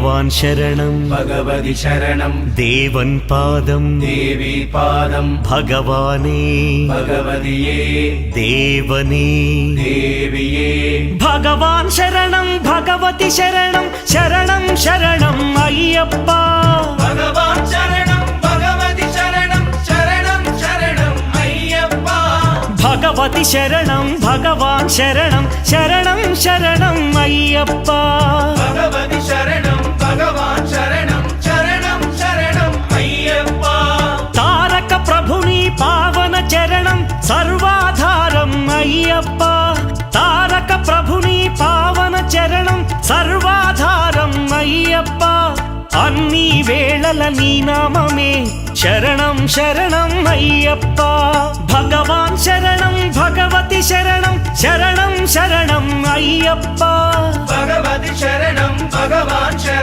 भगवान् शरणं भगवति शरणं देवन् पादं देवी पादं भगवाने भगवदिये देवने देविये भगवान् शरणं भगवति शरणं शरणं शरणं अय्यप्पा भगवान् शरणं भगवति शरणं शरणं शरणं अय्यप्पा भगवति शरणं भगवान् शरणं शरणं शरणं अय्यप्पा भगवति शरणं भगवान् शरणं शरणं शरणं अय्यप्पा तारक प्रभुनि पावन चरणं सर्वाधारं अय्यप्पा तारक प्रभुनि पावन चरणं सर्वाधारं अय्यप्पा अन्नी वेळల నీ నామమే శరణం శరణం అయ్యప్ప భగవాన్ శరణం భగవతి శరణం శరణం శరణం అయ్యప్ప भगवति शरणं भगवान् शरणं